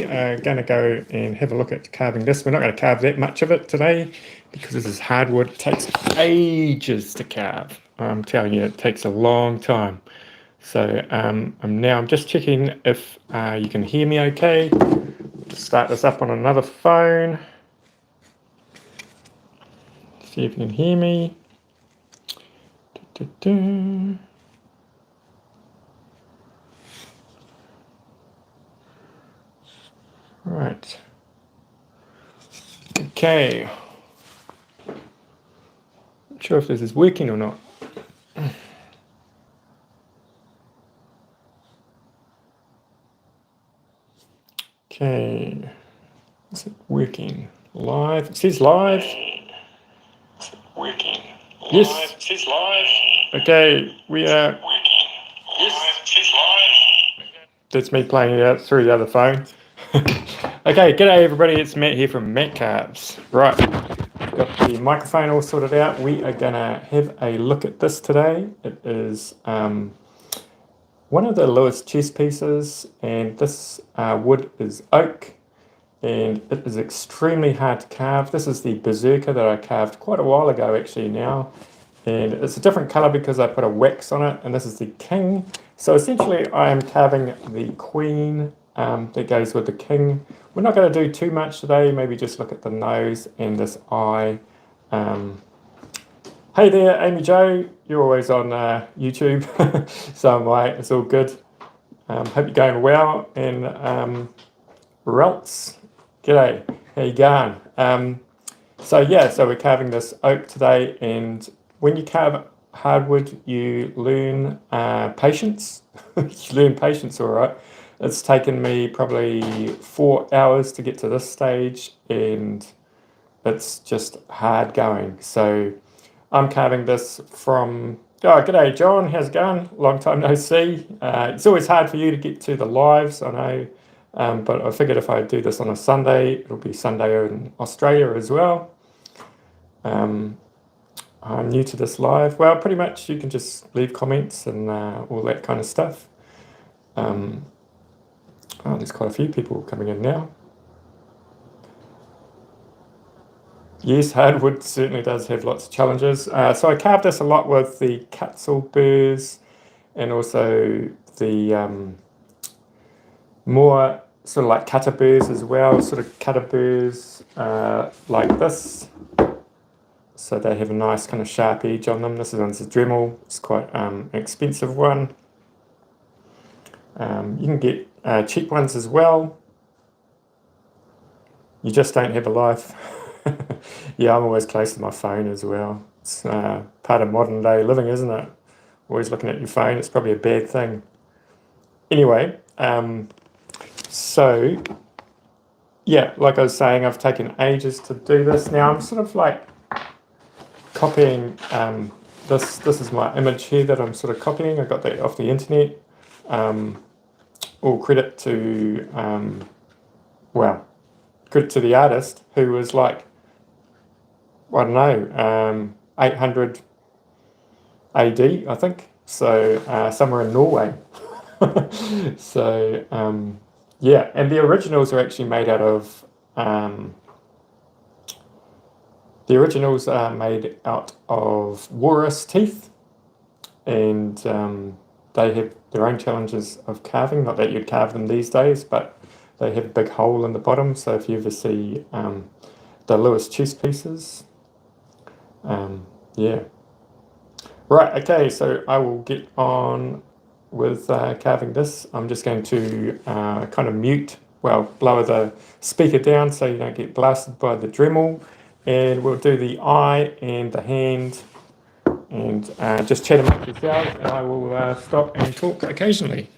are going to go and have a look at carving this. We're not going to carve that much of it today because this is hardwood. It takes ages to carve. I'm telling you, it takes a long time. So I'm just checking if you can hear me okay. Start this up on another phone. See if you can hear me. Right. Okay. Not sure if this is working or not. Okay. Is it working? Live? It says live. Is it working? Yes. Live. It says live. Okay, we are. Working. Yes. It says live. That's me playing it out through the other phone. Okay, g'day everybody, it's Matt here from Matt Carves. Right, got the microphone all sorted out. We are gonna have a look at this today. It is one of the Lewis chess pieces, and this wood is oak, and it is extremely hard to carve. This is the Berserker that I carved quite a while ago actually now, and it's a different color because I put a wax on it, and this is the king. So essentially I am carving the queen that goes with the king. We're not going to do too much today, maybe just look at the nose and this eye. Hey there, Amy Jo, you're always on YouTube, so am I, it's all good. Hope you're going well, and Ralts, g'day, how you going? So we're carving this oak today, and when you carve hardwood, you learn patience. You learn patience, all right. It's taken me probably 4 hours to get to this stage, and it's just hard going. So I'm carving this from, oh, g'day John, how's it going? Long time no see. It's always hard for you to get to the lives, I know, but I figured if I do this on a Sunday, it'll be Sunday in Australia as well. I'm new to this live. Well, pretty much you can just leave comments and all that kind of stuff. Oh, there's quite a few people coming in now. Yes, hardwood certainly does have lots of challenges. So I carved this a lot with the Kutzall burrs, and also the more sort of like cutter burrs as well, sort of cutter burrs like this. So they have a nice kind of sharp edge on them. This one's a Dremel. It's quite an expensive one. You can get cheap ones as well. You just don't have a life. Yeah, I'm always close to my phone as well. It's part of modern day living, isn't it? Always looking at your phone. It's probably a bad thing. Anyway, so yeah, like I was saying, I've taken ages to do this. Now I'm sort of like copying this is my image here that I'm sort of copying. I got that off the internet. All credit to credit to the artist, who was like, I don't know, 800 AD, I think. So somewhere in Norway. So yeah, and the originals are actually made out of walrus teeth, and they have their own challenges of carving. Not that you'd carve them these days, but they have a big hole in the bottom. So if you ever see the Lewis chess pieces, yeah. Right, okay, so I will get on with carving this. I'm just going to kind of blow the speaker down so you don't get blasted by the Dremel. And we'll do the eye and the hand, and just chat amongst yourselves, and I will stop and talk occasionally.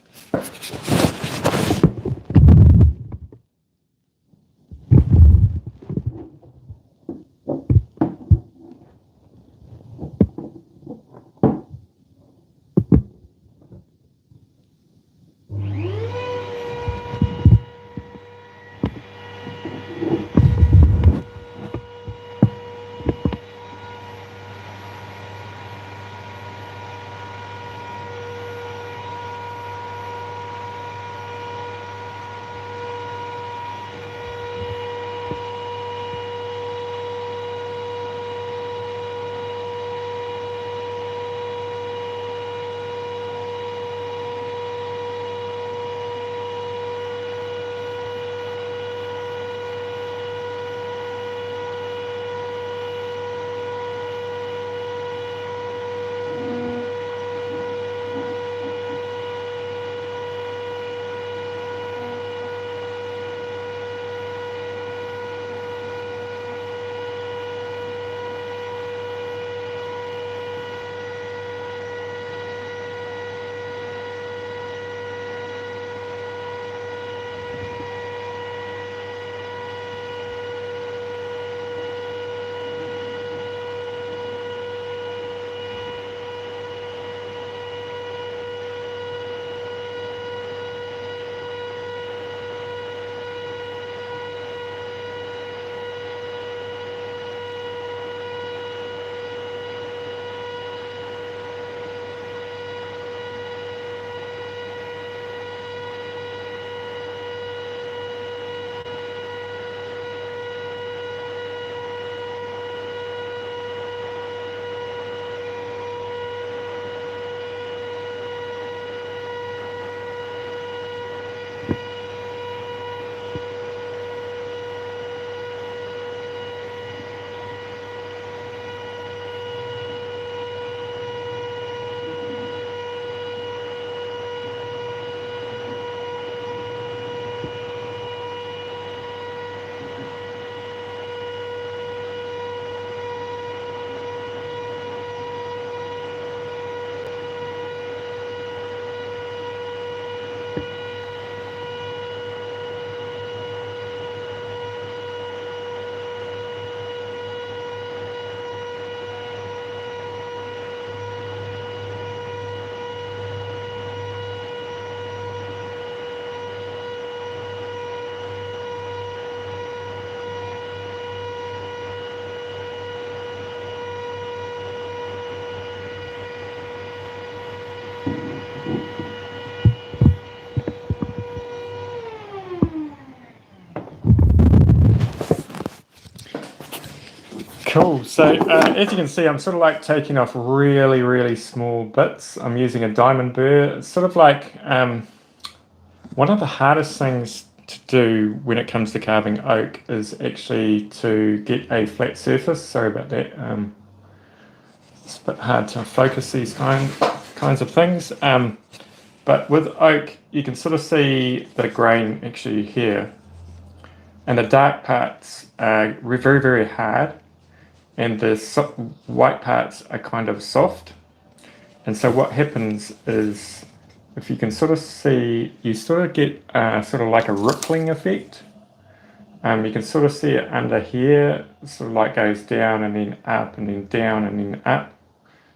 Cool. So as you can see, I'm sort of like taking off really, really small bits. I'm using a diamond burr. It's sort of like one of the hardest things to do when it comes to carving oak is actually to get a flat surface. Sorry about that. It's a bit hard to focus these kinds of things. But with oak, you can sort of see the grain actually here. And the dark parts are very, very hard. And the white parts are kind of soft. And so what happens is, if you can sort of see, you sort of get sort of like a rippling effect. You can sort of see it under here, sort of like goes down and then up and then down and then up.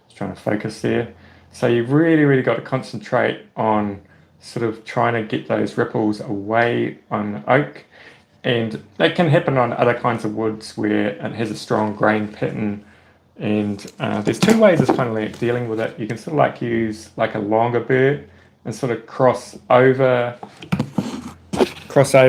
Just trying to focus there. So you've really, really got to concentrate on sort of trying to get those ripples away on oak. And that can happen on other kinds of woods where it has a strong grain pattern. And there's two ways of kind of like dealing with it. You can sort of like use like a longer burr and sort of cross over the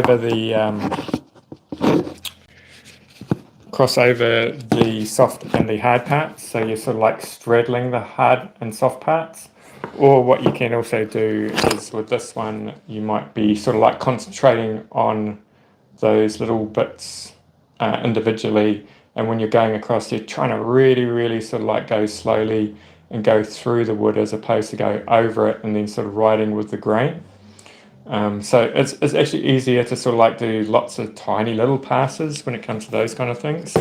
soft and the hard parts. So you're sort of like straddling the hard and soft parts. Or what you can also do is with this one, you might be sort of like concentrating on those little bits individually, and when you're going across, you're trying to really, really sort of like go slowly and go through the wood as opposed to go over it and then sort of riding with the grain. So it's actually easier to sort of like do lots of tiny little passes when it comes to those kind of things.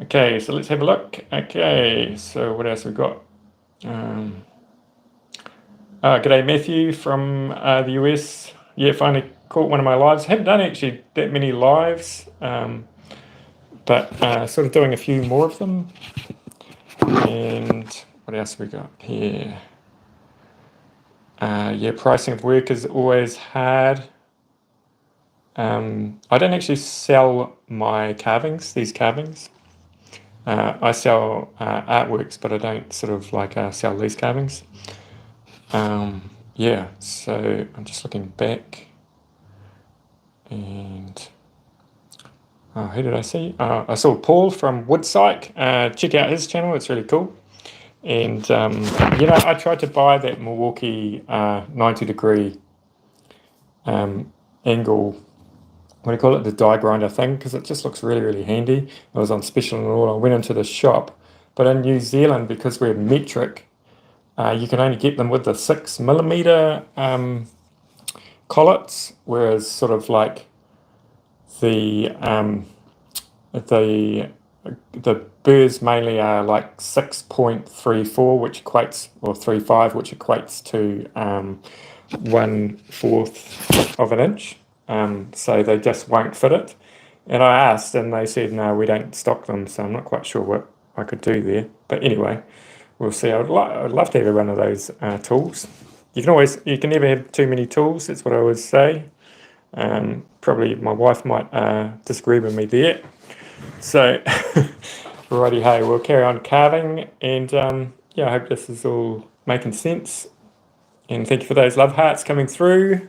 Okay, so let's have a look. Okay, so what else we got? G'day Matthew from the US. Yeah, finally caught one of my lives. Haven't done actually that many lives, but sort of doing a few more of them. And what else we got here? Yeah, pricing of work is always hard. I don't actually sell my carvings, these carvings. I sell artworks, but I don't sort of like sell these carvings. Yeah, so I'm just looking back. And who did I see? I saw Paul from Woodsyke. Check out his channel, it's really cool. And you know, I tried to buy that Milwaukee 90-degree angle, what do you call it, the die grinder thing, because it just looks really, really handy. It was on special and all. I went into the shop, but in New Zealand, because we're metric, you can only get them with the 6mm collets, whereas sort of like the burrs mainly are like 6.34, which equates, or 35, which equates to 1/4 of an inch. So they just won't fit it. And I asked, and they said, no, we don't stock them. So I'm not quite sure what I could do there. But anyway, we'll see. I'd love to have one of those tools. You can never have too many tools. That's what I always say. Probably my wife might disagree with me there. So, righty ho, we'll carry on carving, and yeah, I hope this is all making sense. And thank you for those love hearts coming through.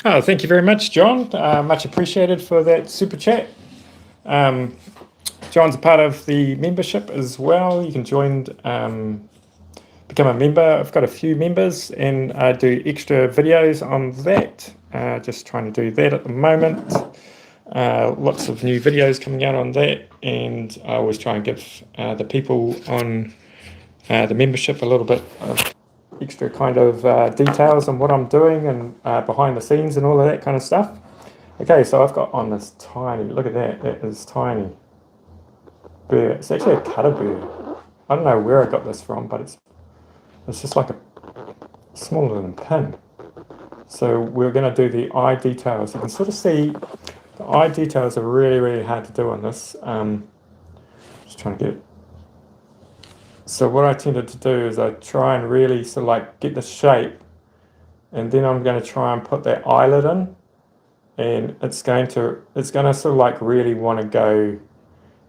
Oh, thank you very much, John. Much appreciated for that super chat. John's a part of the membership as well. You can join, become a member. I've got a few members and I do extra videos on that. Just trying to do that at the moment. Lots of new videos coming out on that, and I always try and give the people on the membership a little bit of extra kind of details on what I'm doing and behind the scenes and all of that kind of stuff. Okay, so I've got on this tiny, look at that, that is tiny burr. It's actually a cutter burr. I don't know where I got this from, but it's just like a smaller than a pin. So we're going to do the eye details. You can sort of see the eye details are really, really hard to do on this. Just trying to get it. So what I tended to do is I try and really sort of like get the shape, and then I'm going to try and put that eyelid in, and it's going to sort of like really want to go.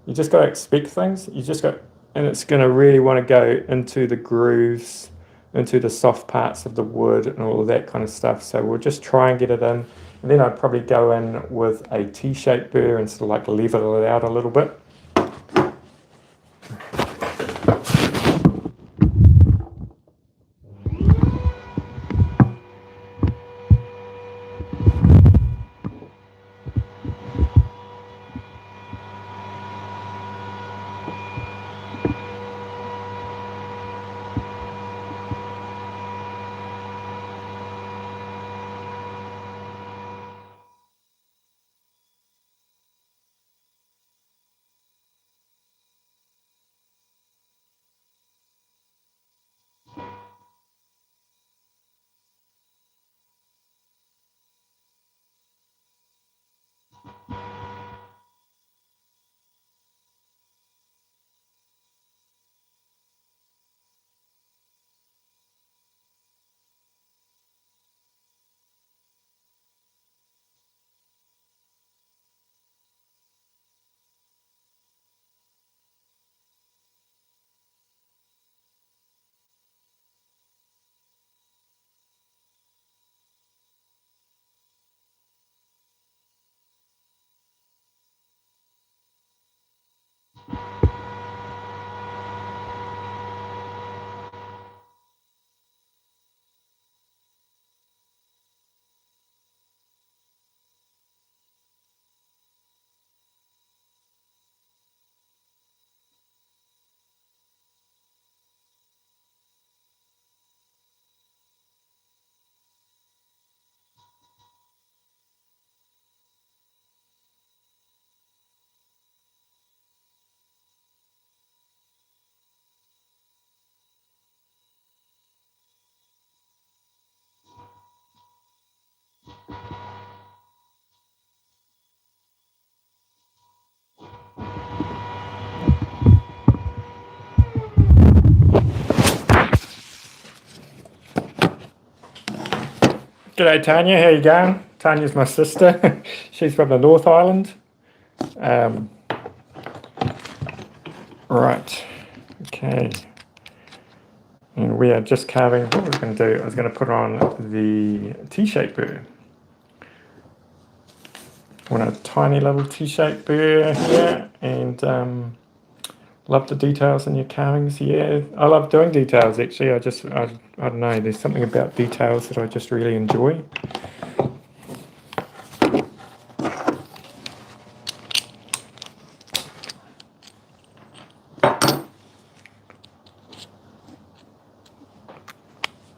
You just got to expect things. You just got, and it's going to really want to go into the grooves, into the soft parts of the wood and all of that kind of stuff. So we'll just try and get it in, and then I'd probably go in with a T-shaped burr and sort of like level it out a little bit. G'day Tanya, how you going? Tanya's my sister. She's from the North Island. Right, okay. And we are just carving, what we're going to do, I was going to put on the T-shaped burr. I want a tiny little T-shaped burr here, and love the details in your carvings. Yeah, I love doing details actually. I don't know, there's something about details that I just really enjoy.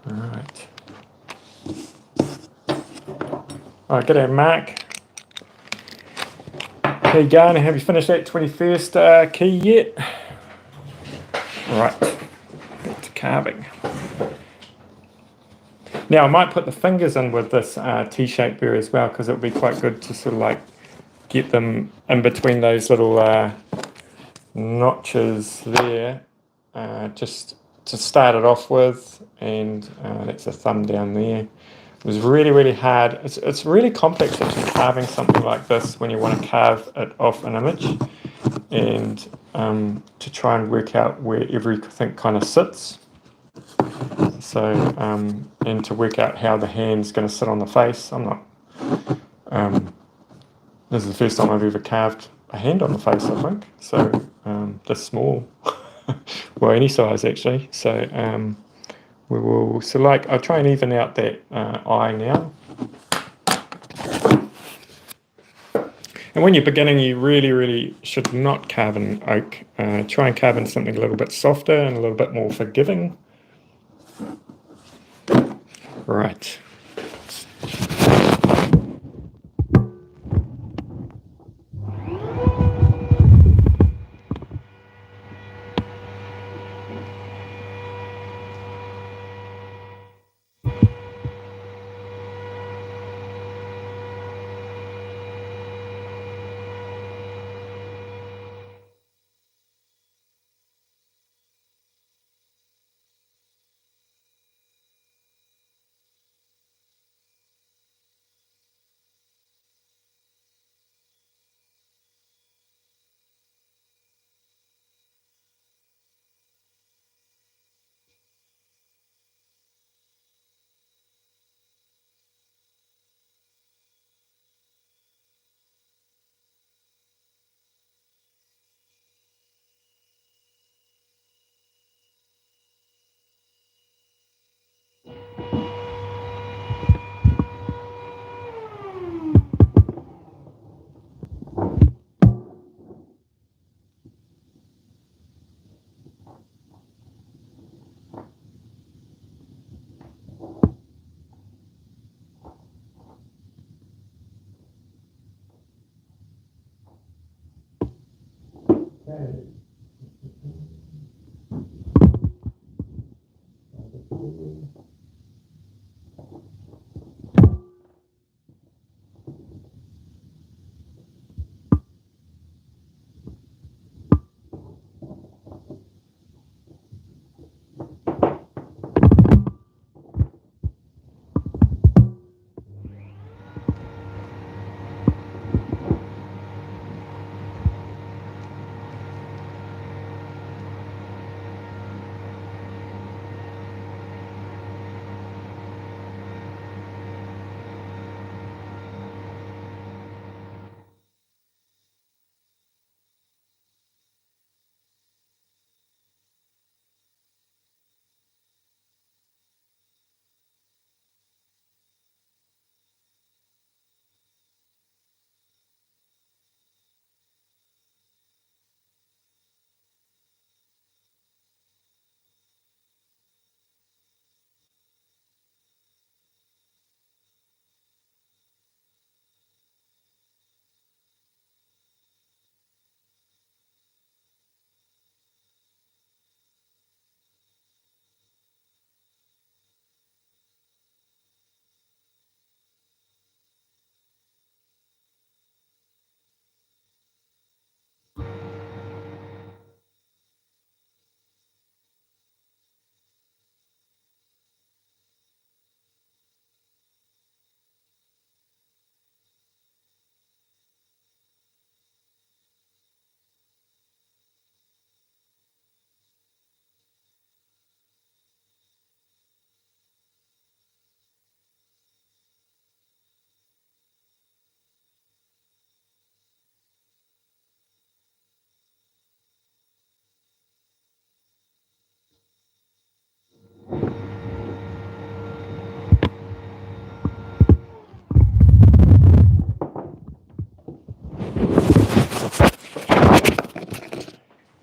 Alright. Alright, g'day Mark. How you going? Have you finished that 21st key yet? Right, back to carving. Now I might put the fingers in with this T-shaped burr as well, because it would be quite good to sort of like get them in between those little notches there, just to start it off with, and that's a thumb down there. It was really, really hard. It's really complex actually carving something like this when you want to carve it off an image, and to try and work out where everything kind of sits. So, and to work out how the hand's going to sit on the face. I'm not This is the first time I've ever carved a hand on the face, I think. So this small, well, any size actually. So we will select. I'll try and even out that eye now. And when you're beginning, you really should not carve in oak. Try and carve in something a little bit softer and a little bit more forgiving. Right.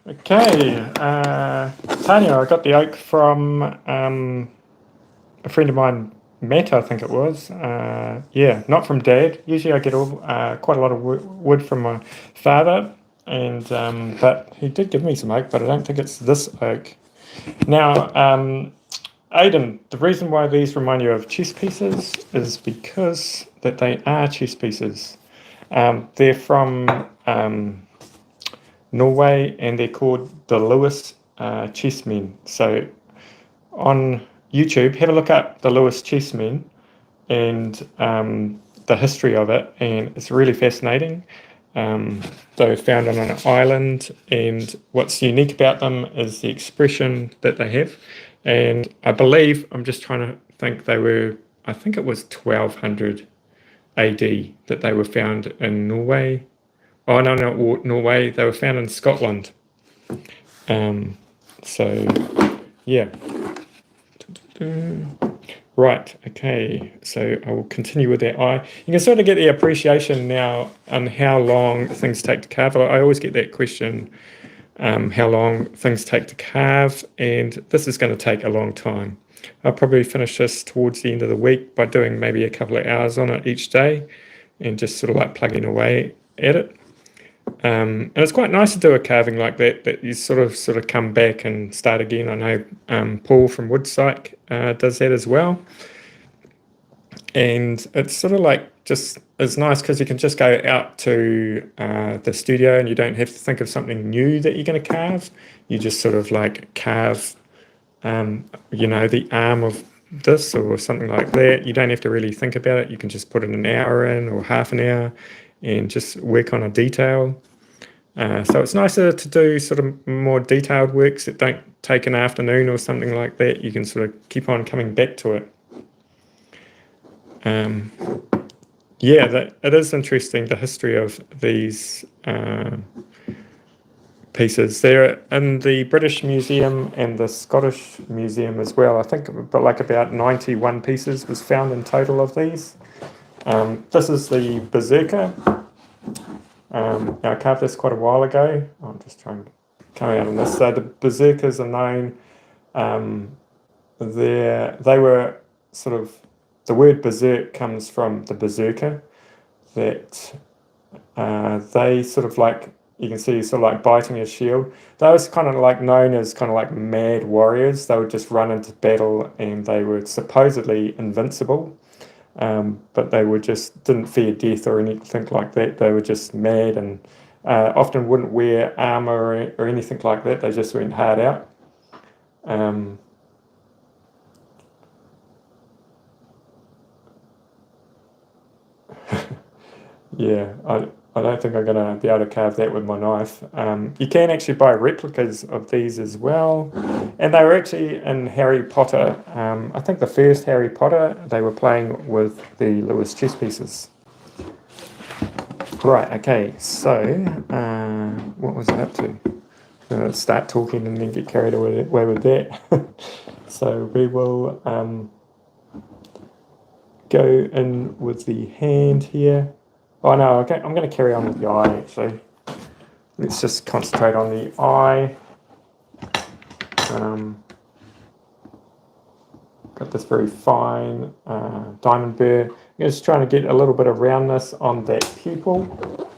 Okay, Tanya, I got the oak from a friend of mine, Matt, I think it was. Yeah, not from Dad. Usually I get quite a lot of wood from my father, and but he did give me some oak, but I don't think it's this oak. Now, Aidan, the reason why these remind you of chess pieces is because that they are chess pieces. They're from Norway, and they're called the Lewis chessmen. So on YouTube, have a look up the Lewis chessmen and the history of it, and it's really fascinating. They're found on an island, and what's unique about them is the expression that they have. And I believe, I'm just trying to think, I think it was 1200 AD that they were found in Norway. Oh, no, not Norway. They were found in Scotland. So, yeah. Right, okay, so I will continue with that eye. You can sort of get the appreciation now on how long things take to carve. I always get that question, how long things take to carve, and this is going to take a long time. I'll probably finish this towards the end of the week by doing maybe a couple of hours on it each day and just sort of like plugging away at it. And it's quite nice to do a carving like that you sort of come back and start again. I know Paul from Woodsyke does that as well. And it's sort of like it's nice because you can just go out to the studio and you don't have to think of something new that you're going to carve. You just sort of like carve, the arm of this or something like that. You don't have to really think about it. You can just put in an hour in or half an hour and just work on a detail. So it's nicer to do sort of more detailed works that don't take an afternoon or something like that. You can sort of keep on coming back to it. It is interesting, the history of these pieces. They're in the British Museum and the Scottish Museum as well. I think about 91 pieces was found in total of these. This is the Berserker. I carved this quite a while ago. I'm just trying to come out on this. So the Berserkers are known. They were sort of, the word berserk comes from the berserker, that they sort of like, you can see sort of like biting his shield. They was kind of like known as kind of like mad warriors. They would just run into battle and they were supposedly invincible. But they didn't fear death or anything like that. They were just mad and often wouldn't wear armor or anything like that. They just went hard out. Yeah, I don't think I'm going to be able to carve that with my knife. You can actually buy replicas of these as well. And they were actually in Harry Potter. I think the first Harry Potter, they were playing with the Lewis chess pieces. Right, okay, so what was I up to? Start talking and then get carried away with that. So we will go in with the hand here. Oh no, okay, I'm going to carry on with the eye actually. Let's just concentrate on the eye. Got this very fine diamond burr. I'm just trying to get a little bit of roundness on that pupil.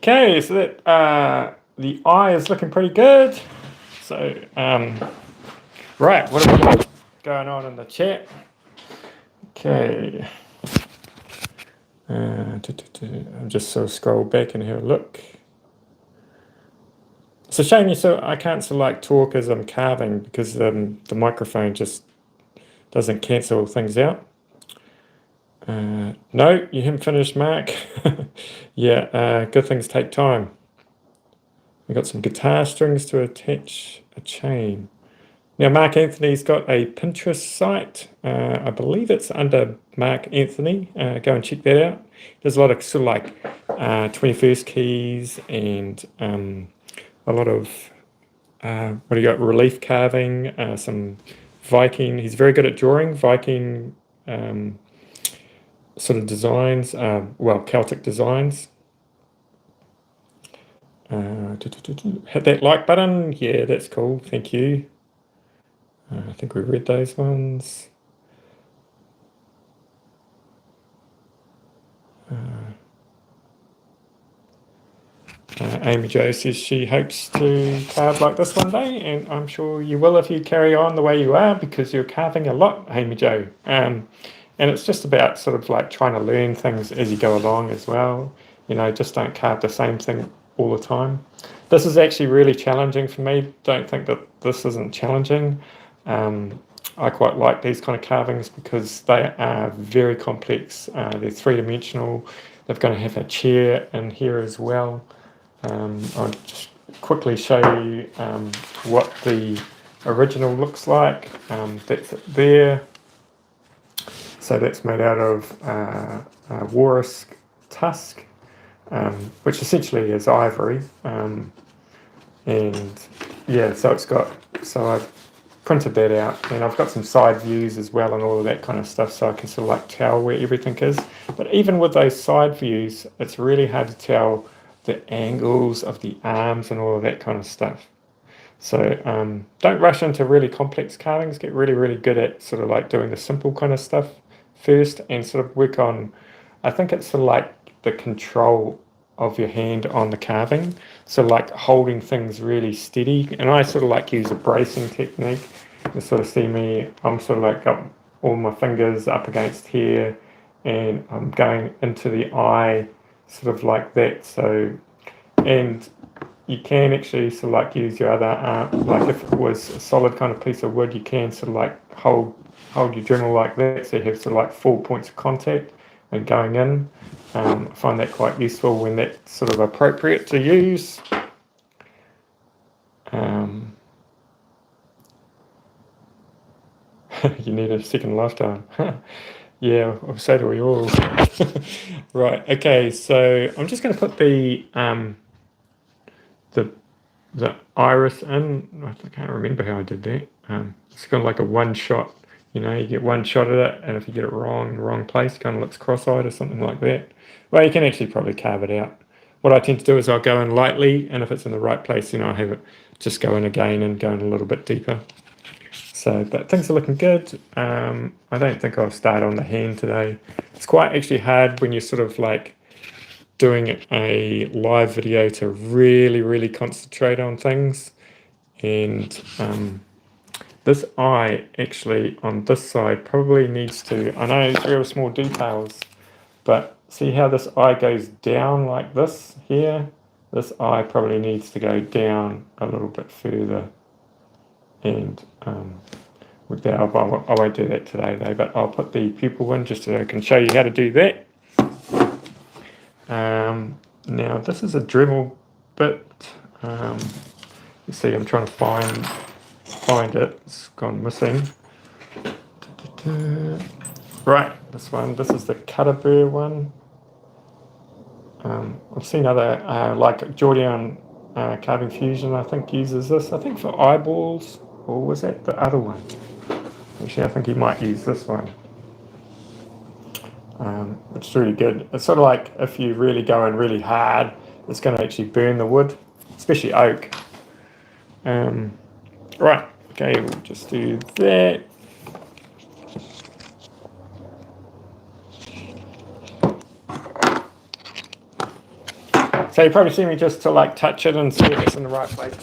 Okay, so that the eye is looking pretty good. So right, what have we got going on in the chat? Okay. I'll just sort of scroll back and have a look. It's a shame I can't sort of like talk as I'm carving because the microphone just doesn't cancel things out. No, you haven't finished, Mark. Yeah, good things take time. We've got some guitar strings to attach a chain. Now, Mark Anthony's got a Pinterest site. I believe it's under Mark Anthony. Go and check that out. There's a lot of sort of like 21st keys and a lot of, what do you got, relief carving, some Viking. He's very good at drawing Viking sort of designs, well, Celtic designs. Hit that like button. Yeah, that's cool. Thank you. I think we read those ones. Amy Jo says she hopes to carve like this one day, and I'm sure you will if you carry on the way you are, because you're carving a lot, Amy Jo. And it's just about sort of like trying to learn things as you go along as well. You know, just don't carve the same thing all the time. This is actually really challenging for me. Don't think that this isn't challenging. I quite like these kind of carvings because they are very complex. They're three-dimensional. They're going to have a chair in here as well. I'll just quickly show you what the original looks like. That's it there. So that's made out of walrus tusk, which essentially is ivory. And yeah, so I've printed that out, and I've got some side views as well and all of that kind of stuff, so I can sort of like tell where everything is. But even with those side views, it's really hard to tell the angles of the arms and all of that kind of stuff. So don't rush into really complex carvings. Get really, really good at sort of like doing the simple kind of stuff first, and sort of work on, I think it's sort of like the control of your hand on the carving. So like holding things really steady. And I sort of like use a bracing technique. You sort of see me, I'm sort of like got all my fingers up against here, and I'm going into the eye sort of like that. So, and you can actually sort of like use your other arm, like if it was a solid kind of piece of wood, you can sort of like hold your Dremel like that, so you have sort of like 4 points of contact and going in. I find that quite useful when that's sort of appropriate to use. You need a second lifetime. Yeah, so do we all. Right, okay, so I'm just going to put the the iris in. I can't remember how I did that. It's kind of like a one shot, you know, you get one shot at it, and if you get it wrong in the wrong place, it kind of looks cross-eyed or something like that. Well, you can actually probably carve it out. What I tend to do is I'll go in lightly, and if it's in the right place, then I'll have it just go in again and go in a little bit deeper. So, but things are looking good. I don't think I'll start on the hand today. It's quite actually hard when you're sort of like doing a live video to really concentrate on things. And this eye actually on this side probably needs to, I know it's real small details, but see how this eye goes down like this here? This eye probably needs to go down a little bit further. And with that, I won't do that today though, but I'll put the pupil in just so I can show you how to do that. Now this is a Dremel bit. You see, I'm trying to find it. It's gone missing. Right, this one. This is the Burr one. I've seen other like Jordan Carving Fusion. I think uses this. I think for eyeballs, or was that the other one? Actually, I think he might use this one. Which is really good. It's sort of like if you really go in really hard, it's going to actually burn the wood, especially oak. Right, okay, we'll just do that. So you probably see me just to like touch it and see if it's in the right place.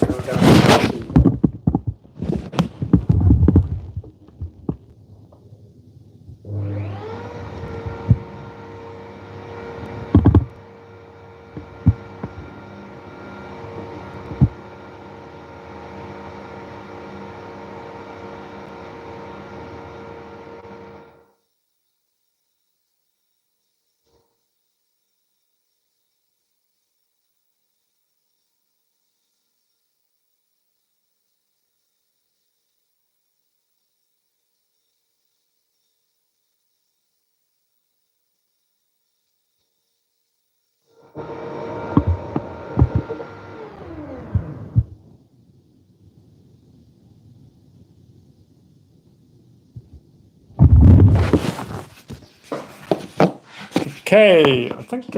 Okay, I think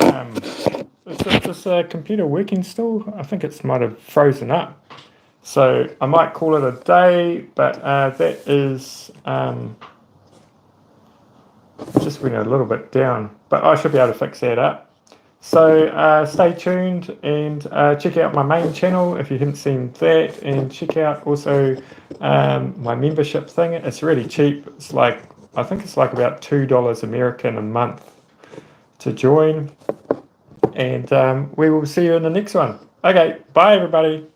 is this computer working still? I think it might have frozen up. So I might call it a day, but that is just went a little bit down. But I should be able to fix that up. So stay tuned and check out my main channel if you haven't seen that, and check out also my membership thing. It's really cheap. It's like, I think it's like about $2 American a month to join, and we will see you in the next one. Okay, bye everybody.